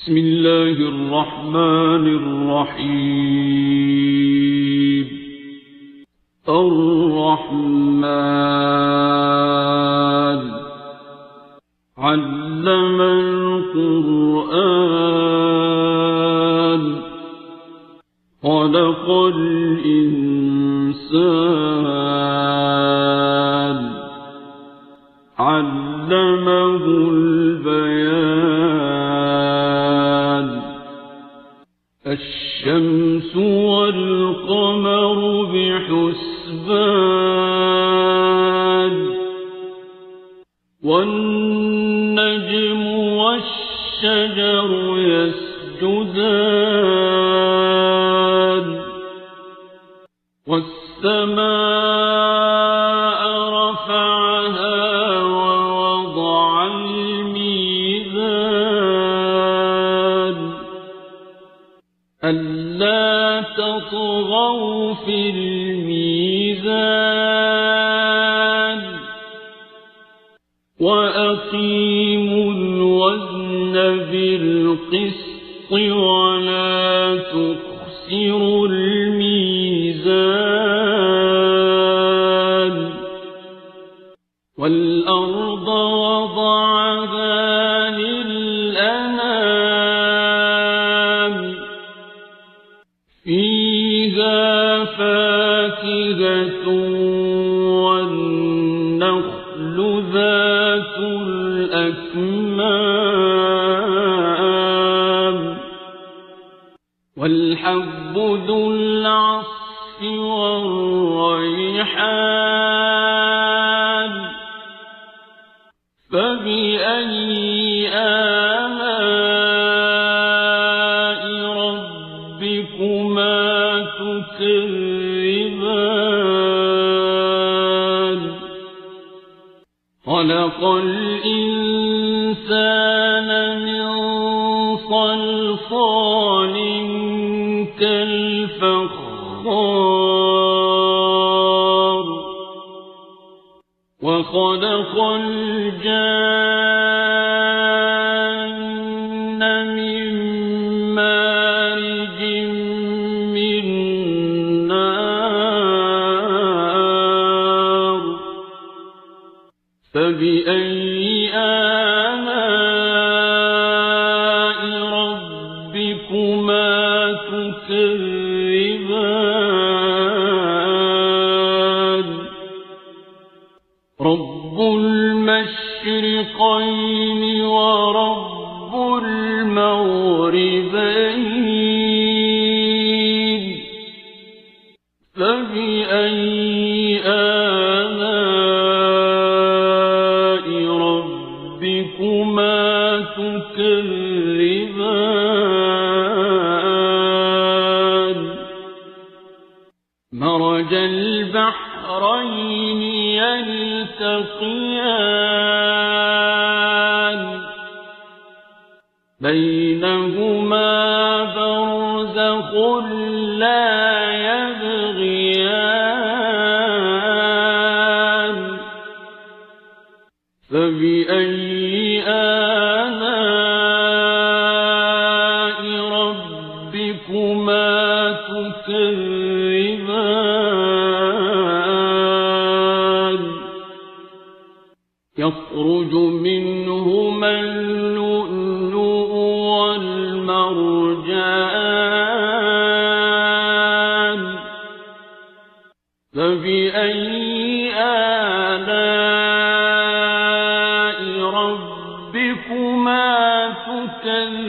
بسم الله الرحمن الرحيم. الرحمن علم القرآن خلق الإنسان علمه البيان. الشمس والقمر بحسبان والنجم والشجر يسجدان والسماء رفعها ووضع الميزان ألا تطغوا في الميزان وأقيموا الوزن بالقسط ولا تخسروا الميزان. والأرض وضعها للأنام فيها فاكهة والنخل ذات الأكمام والحب ذو العصف والريحان فبأي آلاء ربكما تكذبان. خلق الإنسان من صلصال كالفخار وخلق الجان من مارج من نار فبأي آلاء ربكما تكذبان. رب المشرقين ورب المغربين فبأي آلاء ربكما تكذبان. مرج البحرين يلتقيان بينهما برزخ لا يبغيان فبأي آلاء ربكما تكذبان. يخرج منهما اللؤلؤ والمرجان فبأي آلاء ربكما تكذبان.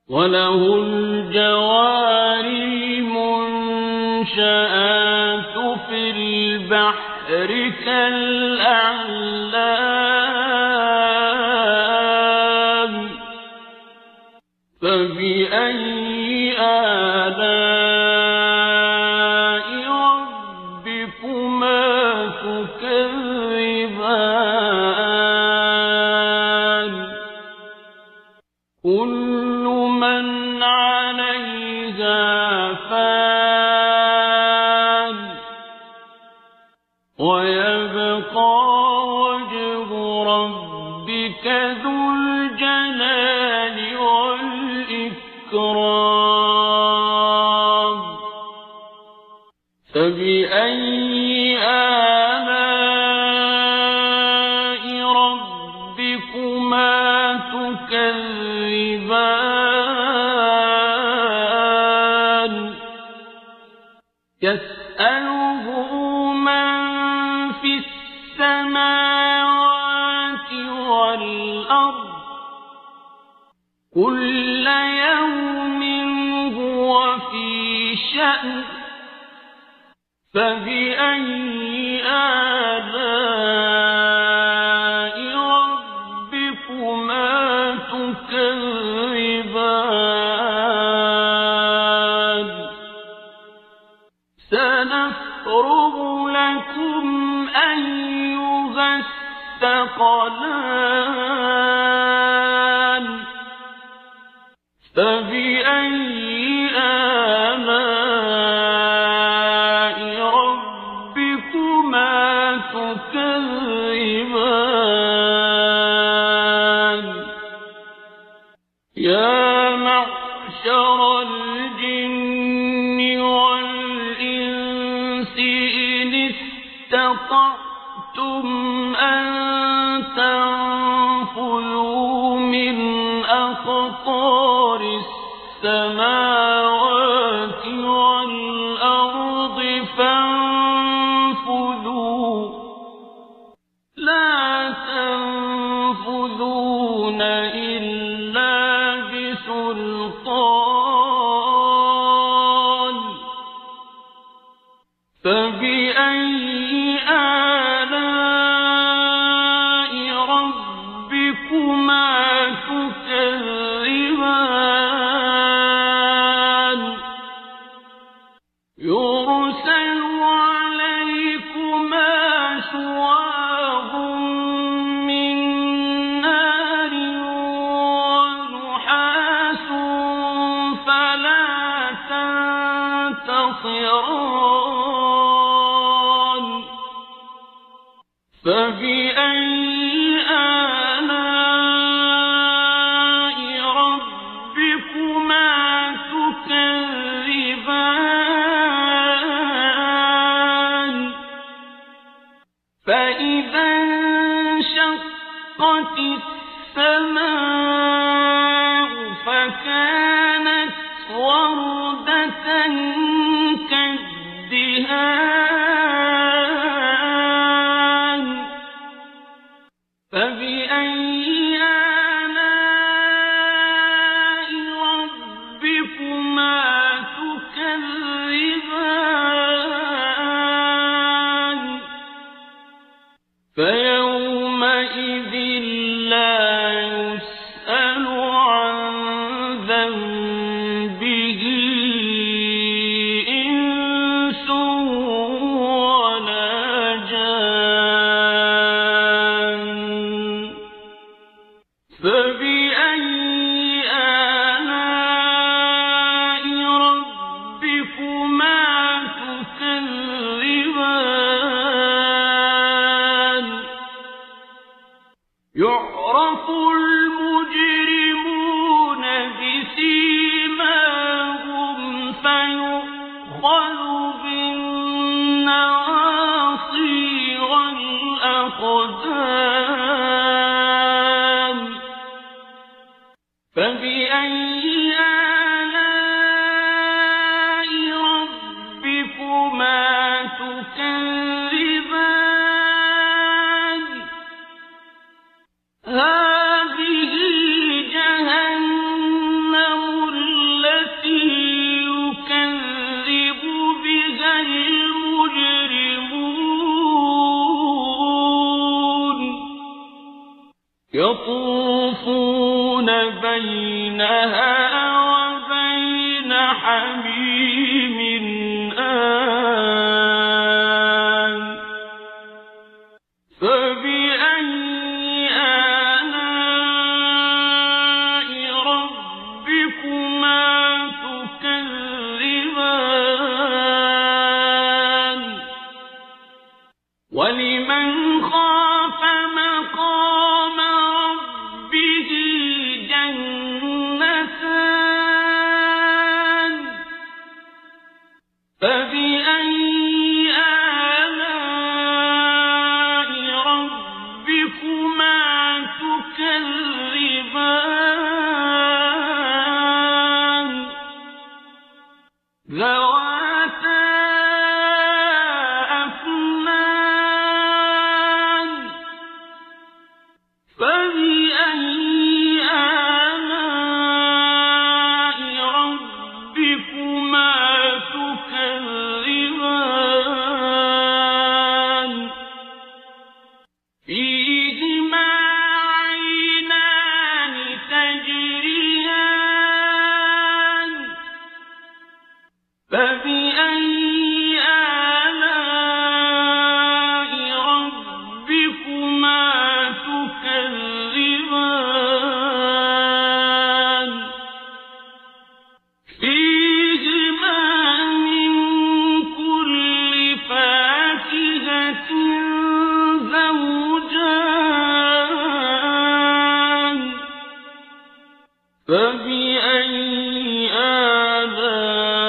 وله الجوار المنشآت في البحر كالأعلام فبأي آلاء ربكما تكذبان. كل من عليها فان ويبقى ربك ذو الجلال والإكرام فبأي آلاء ربكما تكذبان يسأله من في السماوات والأرض كل يوم هو في شأن فبأي آلاء ربكما تكذبان سنفرغ لكم أيها الثقلان فبأي آلاء ربكما تكذبان يا معشر الجن والإنس إن استطعتم أن تنفذوا من أقطار السماوات والأرض فانفذوا لا تنفذون إلا بسلطان فبأي آلاء ربكما تكذبان يرسل عليكما شواظ من نار ونحاس فلا تنتصران فبأي آلاء ربكما تكذبان فإذا انشقت السماء فكانت وردة كالدهان فبأي آلاء ربكما تكذبان فيومئذ لا يسأل عن ذنبه إنس ولا جان فبأي آلاء ربكما تكذبان يعرف المجرمون بسيماهم فيؤخذ بالنواصي والأقدام فبأي آلاء ربكما تكذبان هذه جهنم التي يكذب بها المجرمون يطوفون بينها وبين حميم آن فبأي آلاء ربكما تكذبان ولمن خاف مقام ربه فبأي آلاء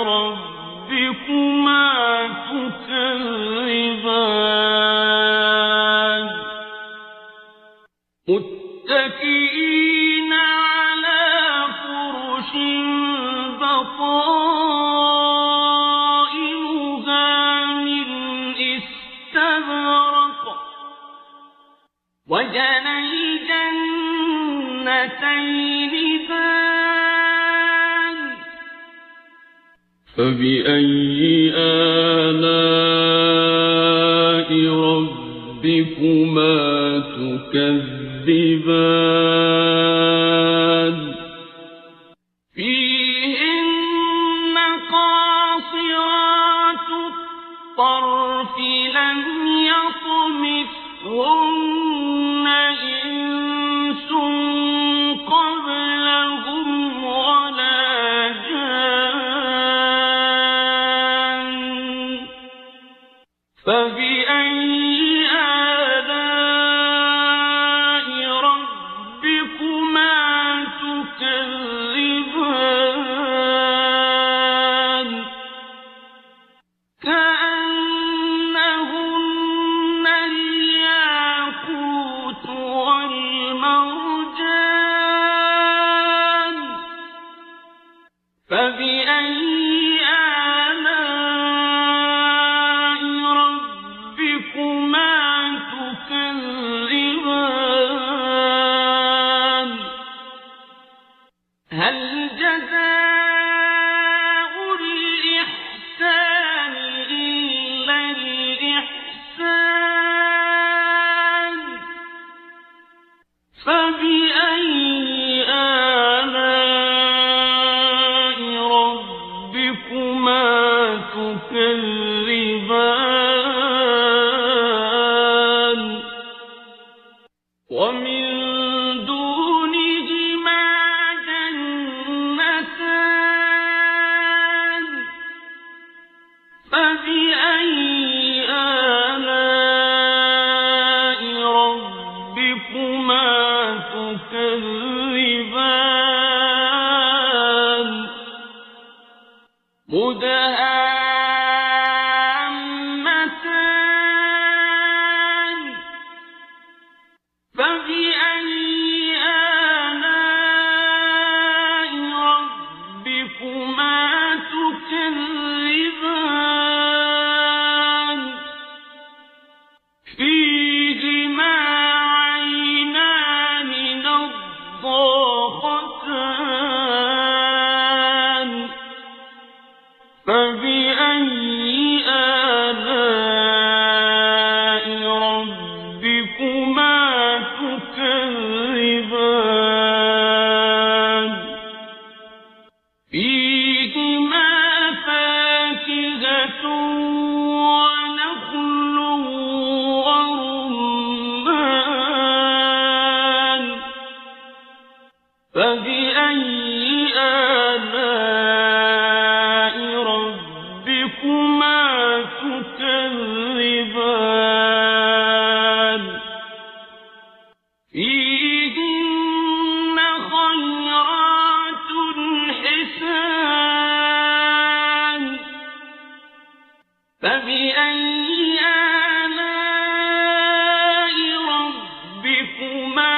ربكما تكذبان متكئين على فرش بطائنها من استبرق وجنى الجنتين دان فبأي آلاء ربكما تكذبان فيهن قاصرات الطرف لم يطمثهن إنس قبلهم ولا جان فبأي آلاء ربكما تكذبان كأنهن الياقوت والمرجان فبأي آلاء ربكما تكذبان هل جزاء الإحسان إلا الإحسان فبأي آلاء ربكما تكذبان ومن دونهما جنتان فبأي آلاء ربكما تكذبان مدهامتان فبأي آلاء ربكما تكذبان فيهما عينان نضاختان فبأي آلاء ربكما تكذبان فيهما فاكهة ونخل ورمان فبأي آلاء ربكما تكذبان فيهن خيرات حسان فبأي آلاء ربكما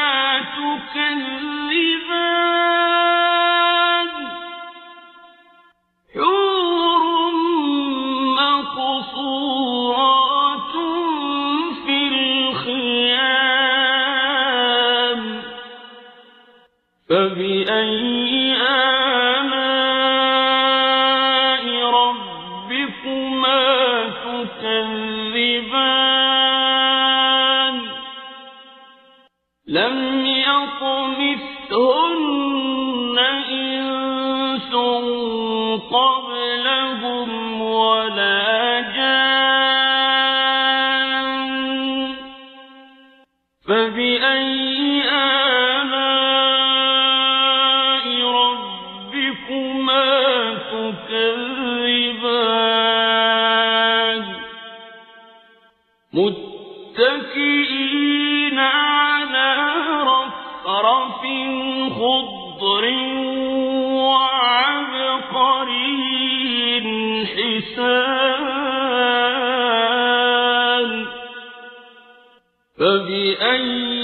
تكذبان حور مقصورات في الخيام فبأي آلاء ربكما تكذبان لم يطمثهن إنس قبلهم ولا جان فبأي آلاء ربكما تكذبان متكئين على رفرف وزخرف خضر وعبقري حسان فبأي